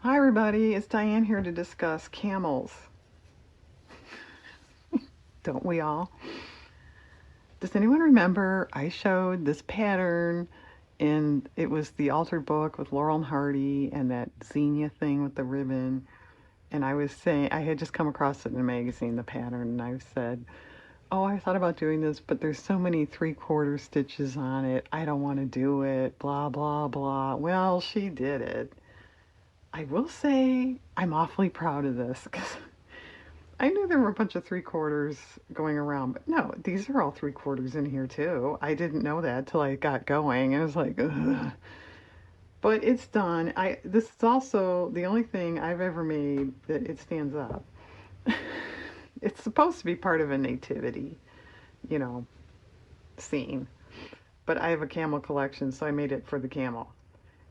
Hi everybody, it's Diane here to discuss camels. Don't we all? Does anyone remember I showed this pattern and it was the altered book with Laurel and Hardy and that zinnia thing with the ribbon, and I was saying I had just come across it in a magazine, the pattern, and I said, oh, I thought about doing this, but there's so many 3/4 stitches on it, I don't want to do it, blah blah blah. Well, she did it. I will say I'm awfully proud of this because I knew there were a bunch of 3/4 going around, but no, these are all 3/4 in here too. I didn't know that till I got going. I was like, ugh. But it's done. This is also the only thing I've ever made that it stands up. It's supposed to be part of a nativity, you know, scene. But I have a camel collection, so I made it for the camel.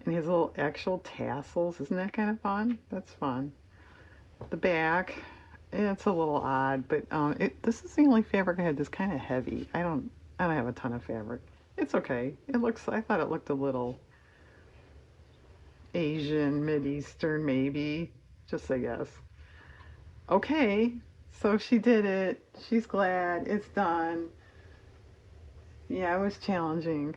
And he has little actual tassels. Isn't that kind of fun? That's fun. The back, it's a little odd, but this is the only fabric I had that's kind of heavy. I don't have a ton of fabric. It's okay. I thought it looked a little Asian, Mid-Eastern maybe, just a guess. Okay, so she did it. She's glad. It's done. Yeah, it was challenging.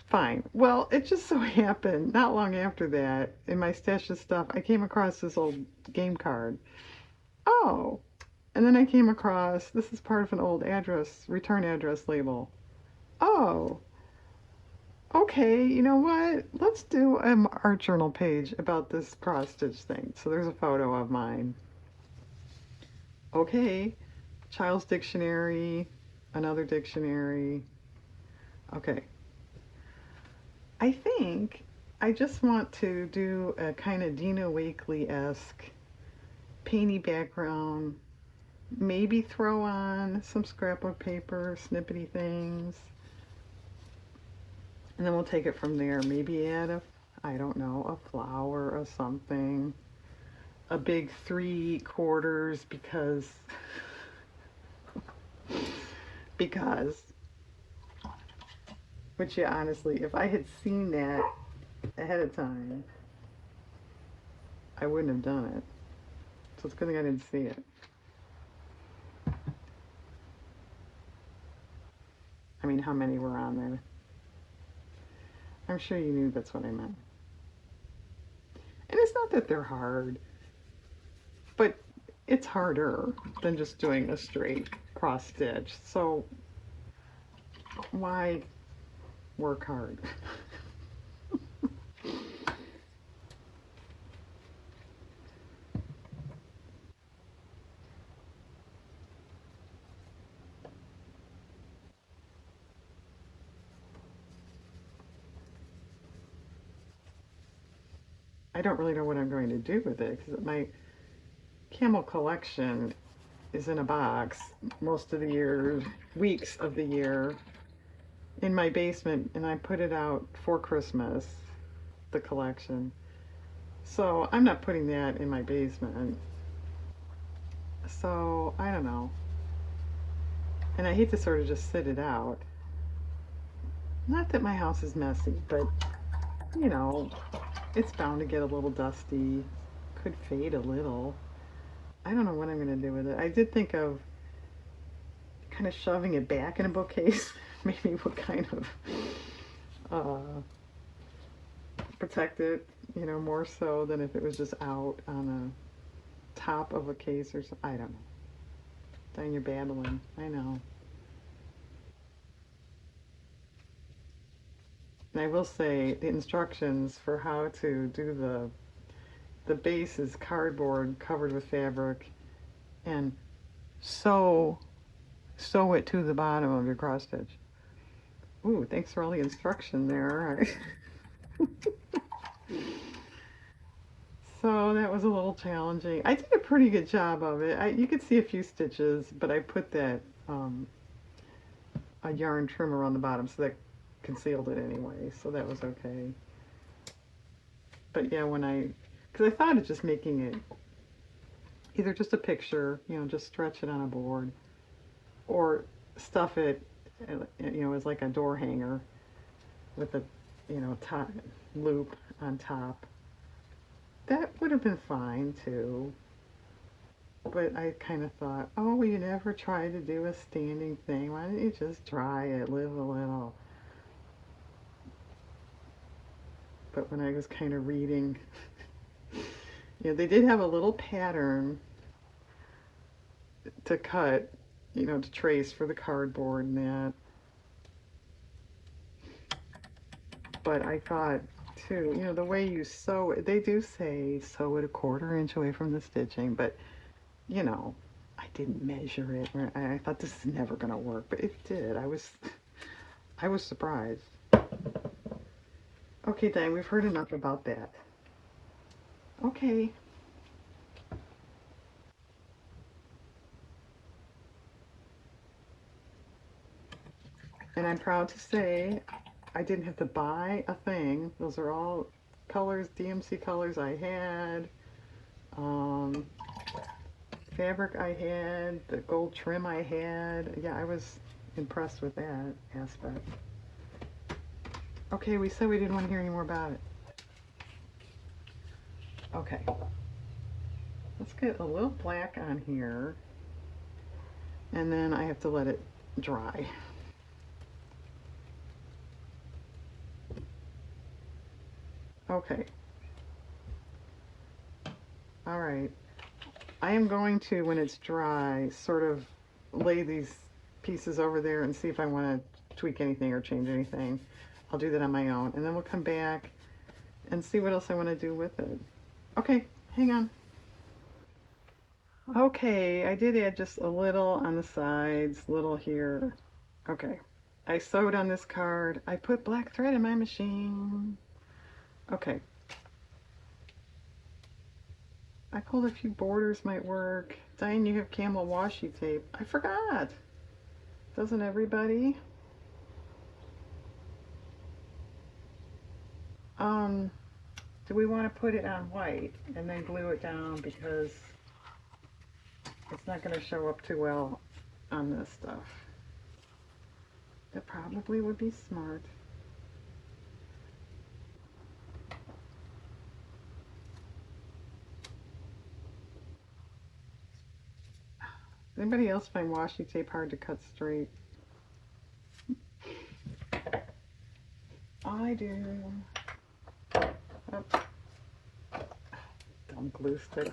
Fine. Well, it just so happened not long after that, in my stash of stuff, I came across this old game card. Oh, and then I came across this is part of an old return address label. Oh, okay, you know what? Let's do an art journal page about this cross stitch thing. So there's a photo of mine. Okay, Child's Dictionary, another dictionary. Okay, I think I just want to do a kind of Dina Wakley-esque painty background. Maybe throw on some scrapbook paper, snippety things. And then we'll take it from there. Maybe add I don't know, a flower or something. A big 3/4 because, which yeah, honestly, if I had seen that ahead of time, I wouldn't have done it. So it's a good thing I didn't see it. I mean, how many were on there? I'm sure you knew that's what I meant. And it's not that they're hard, but it's harder than just doing a straight cross stitch. So why work hard? I don't really know what I'm going to do with it because my camel collection is in a box most of the year, weeks of the year, in my basement, and I put it out for Christmas, the collection. So I'm not putting that in my basement. So I don't know. And I hate to sort of just sit it out. Not that my house is messy, but you know, it's bound to get a little dusty. Could fade a little. I don't know what I'm going to do with it. I did think of kind of shoving it back in a bookcase. Maybe would kind of protect it, more so than if it was just out on a top of a case or something. I don't know. Then you're babbling. I know. And I will say the instructions for how to do the base is cardboard covered with fabric and sew sew it to the bottom of your cross stitch. Ooh, thanks for all the instruction there. So that was a little challenging. I did a pretty good job of it. You could see a few stitches, but I put that a yarn trim around the bottom, so that concealed it anyway. So that was okay. But yeah, because I thought of just making it either just a picture, just stretch it on a board, or stuff it, as like a door hanger with a, top, loop on top. That would have been fine too. But I kind of thought, oh, you never tried to do a standing thing. Why don't you just try it, live a little? But when I was kind of reading, they did have a little pattern to cut, to trace for the cardboard and that. But I thought, too, the way you sew it, they do say sew it a quarter inch away from the stitching, but, I didn't measure it. I thought this is never going to work, but it did. I was surprised. Okay, Diane, we've heard enough about that. Okay. And I'm proud to say I didn't have to buy a thing. Those are all colors, DMC colors I had. Um, Fabric I had, the gold trim I had. Yeah, I was impressed with that aspect. Okay, we said we didn't want to hear any more about it. Okay. Let's get a little black on here. And then I have to let it dry. Okay. All right. I am going to, when it's dry, sort of lay these pieces over there and see if I want to tweak anything or change anything. I'll do that on my own. And then we'll come back and see what else I want to do with it. Okay, hang on. Okay, I did add just a little on the sides, little here. Okay, I sewed on this card. I put black thread in my machine. Okay. I pulled a few borders might work. Diane, you have camel washi tape. I forgot. Doesn't everybody? Um, do we want to put it on white and then glue it down because it's not going to show up too well on this stuff? That probably would be smart. Does anybody else find washi tape hard to cut straight? I do. Oh, dumb glue stick.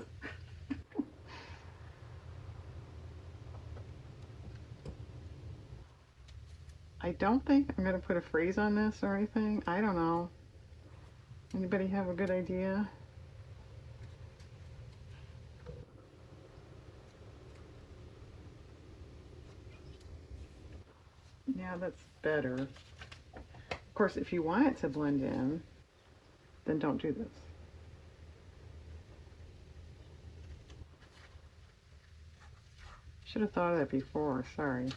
I don't think I'm going to put a phrase on this or anything. I don't know. Anybody have a good idea? Yeah, that's better. Of course, if you want it to blend in, then don't do this. Should have thought of that before, sorry.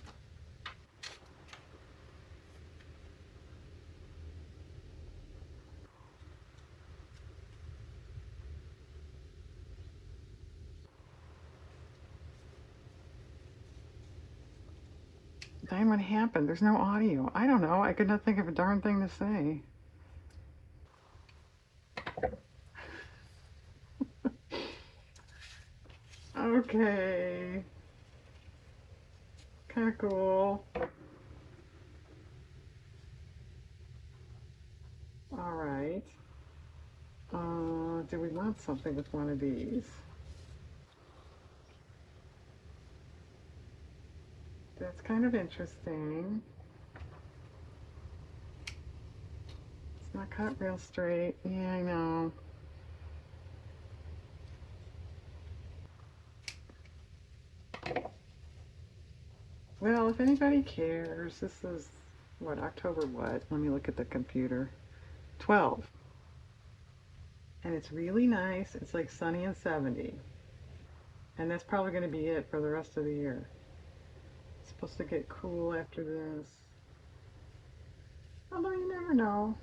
Diane, what happened? There's no audio. I don't know. I could not think of a darn thing to say. Okay. Kind of cool. All right. Do we want something with one of these? That's kind of interesting. It's not cut real straight. Yeah, I know. Well, if anybody cares, this is, what, October what? Let me look at the computer. 12. And it's really nice. It's like sunny and 70. And that's probably going to be it for the rest of the year. It's supposed to get cool after this. Although you never know.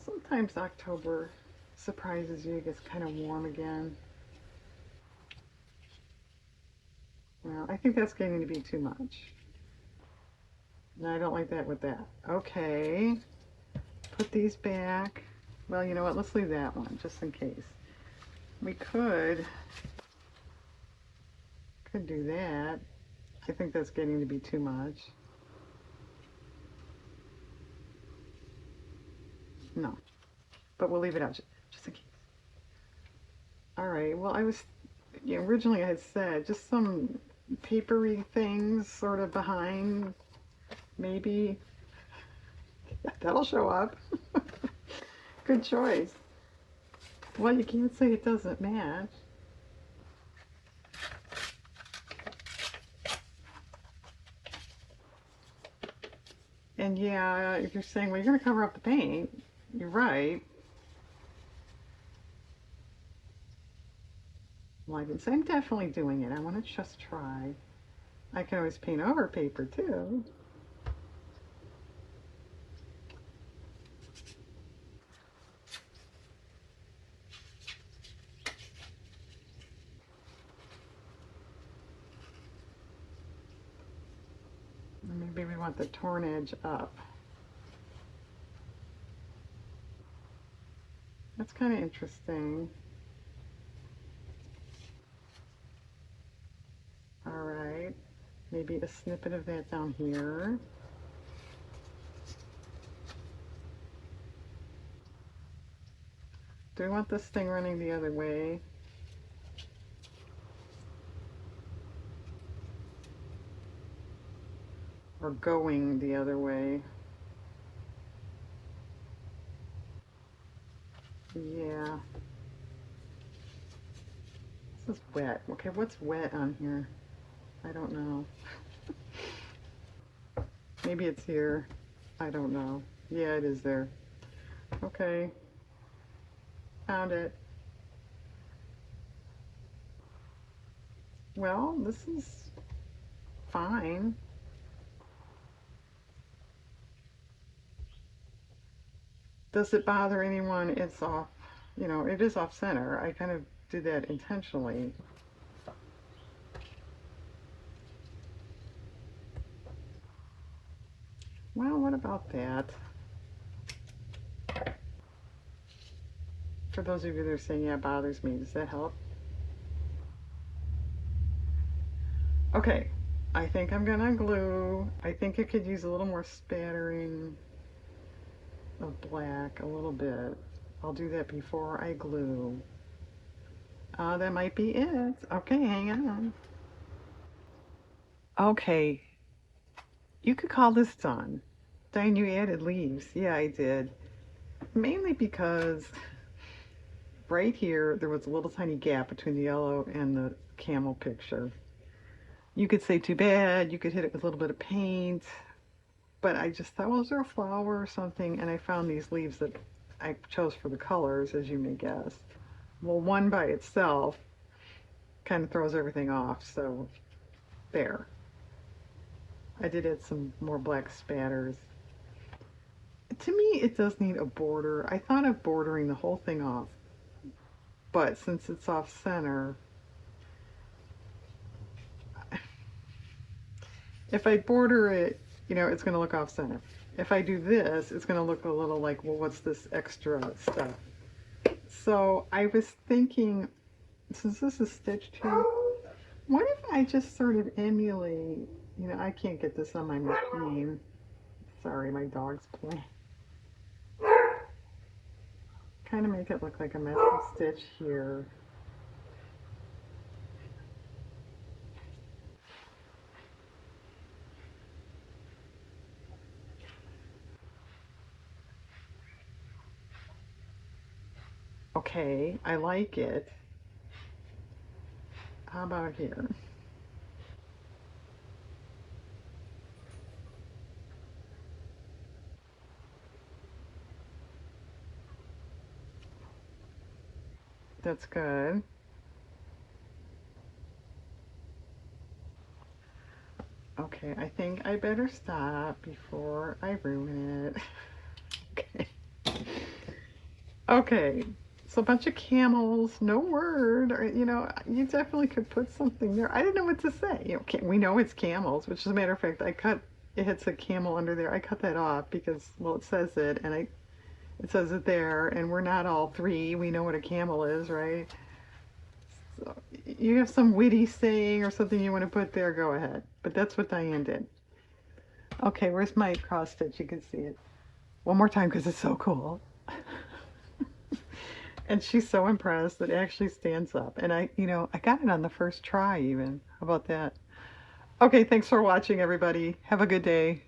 Sometimes October surprises you. It gets kind of warm again. Well, I think that's getting to be too much. No, I don't like that with that. Okay. Put these back. Well, you know what? Let's leave that one just in case. We could do that. I think that's getting to be too much. No, but we'll leave it out just in case. All right. Well, originally I had said just some papery things sort of behind, maybe. That'll show up. Good choice. Well, you can't say it doesn't match. And yeah, if you're saying, well, you're going to cover up the paint, you're right. Well, I didn't say I'm definitely doing it. I want to just try. I can always paint over paper too. Maybe we want the torn edge up. That's kind of interesting. All right, maybe a snippet of that down here. Do we want this thing running the other way? Or going the other way? Yeah. This is wet. Okay, what's wet on here? I don't know. Maybe it's here. I don't know. Yeah, it is there. Okay. Found it. Well, this is fine. Does it bother anyone? It's off, it is off center. I kind of did that intentionally. Well, what about that? For those of you that are saying, yeah, it bothers me, does that help? Okay, I think I'm gonna glue. I think it could use a little more spattering of black, a little bit. I'll do that before I glue. That might be it. Okay, hang on. Okay, you could call this done. Diane, you added leaves. Yeah, I did. Mainly because right here there was a little tiny gap between the yellow and the camel picture. You could say too bad, you could hit it with a little bit of paint, but I just thought, well, is there a flower or something? And I found these leaves that I chose for the colors, as you may guess. Well, one by itself kind of throws everything off, so there. I did add some more black spatters. To me, it does need a border. I thought of bordering the whole thing off, but since it's off center, if I border it, it's going to look off center. If I do this, it's going to look a little like, well, what's this extra stuff? So I was thinking, since this is stitched here, what if I just sort of emulate, I can't get this on my machine. Sorry, my dog's playing. Kind of make it look like a messy stitch here. Okay, I like it. How about here? That's good. Okay, I think I better stop before I ruin it. Okay. Okay, so a bunch of camels, no word, or, you definitely could put something there. I didn't know what to say. We know it's camels, which as a matter of fact, it hits a camel under there. I cut that off because, well, it says it, and It says it there, and we're not all three. We know what a camel is, right? So you have some witty saying or something you want to put there, go ahead. But that's what Diane did. Okay, where's my cross stitch? You can see it. One more time because it's so cool. And she's so impressed that it actually stands up. And I got it on the first try even. How about that? Okay, thanks for watching, everybody. Have a good day.